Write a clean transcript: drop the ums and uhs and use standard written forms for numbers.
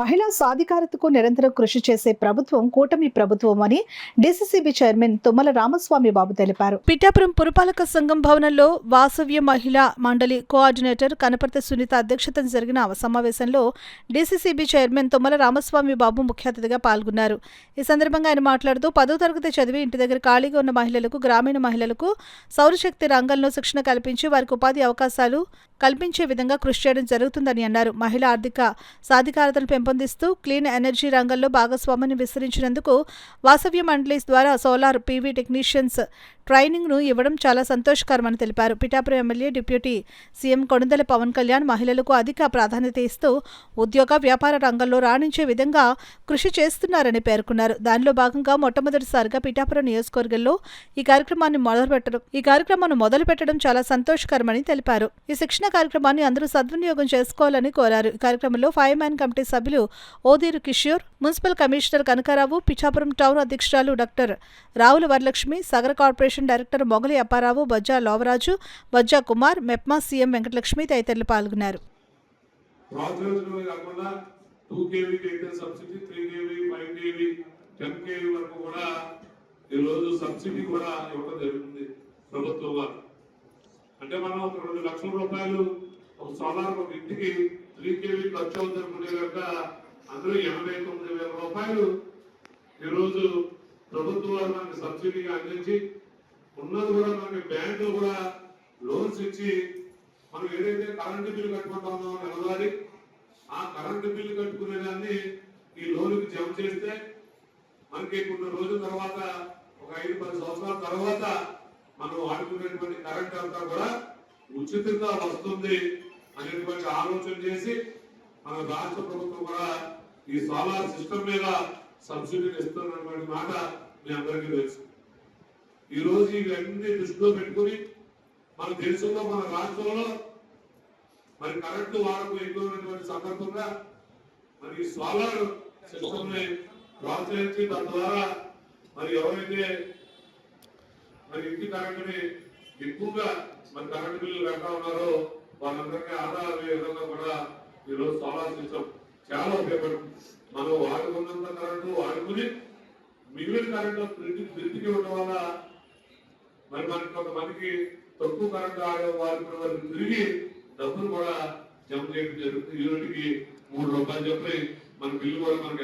మహిళా సాధికారతకు నిరంతరం కృషి చేసే ప్రభుత్వం కూటమి ప్రభుత్వం అని డీసీసీబీ చైర్మన్ తుమ్మల రామస్వామి బాబు తెలిపారు. పిఠాపురం పురపాలక సంఘం భవనంలో వాసవ్య మహిళా మండలి కోఆర్డినేటర్ కనపర్తి సునీత అధ్యక్షతన జరిగిన సమావేశంలో డీసీసీబీ చైర్మన్ తుమ్మల రామస్వామి బాబు ముఖ్య అతిథిగా పాల్గొన్నారు. ఈ సందర్భంగా ఆయన మాట్లాడుతూ 10వ తరగతి చదివి ఇంటి దగ్గర ఖాళీగా ఉన్న మహిళలకు, గ్రామీణ మహిళలకు సౌరశక్తి రంగంలో శిక్షణ కల్పించి వారికి ఉపాధి అవకాశాలు కల్పించే విధంగా కృషి చేయడం జరుగుతుందని అన్నారు. మహిళా ఆర్థిక సాధికారతను పెంపొందిస్తూ క్లీన్ ఎనర్జీ రంగంలో భాగస్వామ్యాన్ని విస్తరించినందుకు వాసవ్య మండలీస్ ద్వారా సోలార్ పీవీ టెక్నీషియన్స్ ట్రైనింగ్ను ఇవ్వడం చాలా సంతోషకరమని తెలిపారు. Pithapuram MLA deputy CM Konidela Pawan Kalyan మహిళలకు అధిక ప్రాధాన్యత ఇస్తూ ఉద్యోగ వ్యాపార రంగంలో రాణించే విధంగా కృషి చేస్తున్నారని పేర్కొన్నారు. దానిలో భాగంగా మొట్టమొదటిసారిగా పిఠాపురం నియోజకవర్గంలో ఈ కార్యక్రమాన్ని మొదలుపెట్టడం చాలా సంతోషకరమని తెలిపారు. ఈ శిక్షణ కార్యక్రమాన్ని అందరూ సద్వినియోగం చేసుకోవాలని కోరారు. ఈ కార్యక్రమంలో ఫైవ్ మ్యాన్ కమిటీ సభ్యులు ఓదీరు Kishore, municipal commissioner Kanakarao, Pithapuram town అధ్యక్షురాలు doctor Ravula Varalakshmi, Sagar corporation director Mogali Apparao, Bajja Lovaraju, Bajja Kumar, MEPMA CM Venkatalakshmi తదితరులు పాల్గొన్నారు. అంటే మనం ఒక 2 లక్షల రూపాయలు ఒక సోలార్ ఒక ఇంటికి 3 kV ఖర్చు అవుతుందనుకునే కనుక అందులో 89,000 రూపాయలు ఈరోజు ప్రభుత్వం వారు మనకి సబ్సిడీగా అందించి ఉన్నది కూడా మనకి బ్యాంకులు కూడా లోన్స్ ఇచ్చి మనం ఏదైతే కరెంటు బిల్లు కట్టుకుంటామో నెలవారీ ఆ కరెంటు బిల్లు కట్టుకునే దాన్ని ఈ లోన్కి జమ చేస్తే మనకి కొన్ని రోజుల తర్వాత ఒక 5-10 సంవత్సరాల తర్వాత మనం వాడుకునేటువంటి కరెంట్ అంతా కూడా ఉచితంగా వస్తుంది అనేటువంటి ఆలోచన చేసి మన రాష్ట్ర ప్రభుత్వం కూడా ఈ సోలార్ సిస్టమ్ మీద సబ్సిడీని ఇస్తున్నటువంటి మాట మీ అందరికీ తెలుసు. ఈ రోజు ఇవన్నీ దృష్టిలో పెట్టుకుని మన దేశంలో, మన రాష్ట్రంలో మరి కరెంటు వాడకం ఎక్కువైనటువంటి సందర్భంగా మరి ఈ సోలార్ సిస్టమ్ ని ప్రోత్సహించి తద్వారా మరి ఎవరైతే మరి ఇంటి కరెంటుని ఎక్కువగా మన కరెంటు బిల్లు కడతా ఉన్నారో వాళ్ళందరికీ ఆదాయ విధంగా కూడా ఈరోజు సోలార్ సిస్టమ్ చాలా ఉపయోగపడుతుంది. మనం వాడుకున్నంత కరెంటు వాడుకుని మిగిలిన కరెంటు బ్రిడ్జికి ఉండడం వల్ల మరి మనకి కొంతమందికి తక్కువ కరెంటు ఆడే వారికి తిరిగి డబ్బులు కూడా జమ చేయడం జరుగుతుంది. యూనిట్కి 3 రూపాయలు చెప్పి మన బిల్లు కూడా మనకి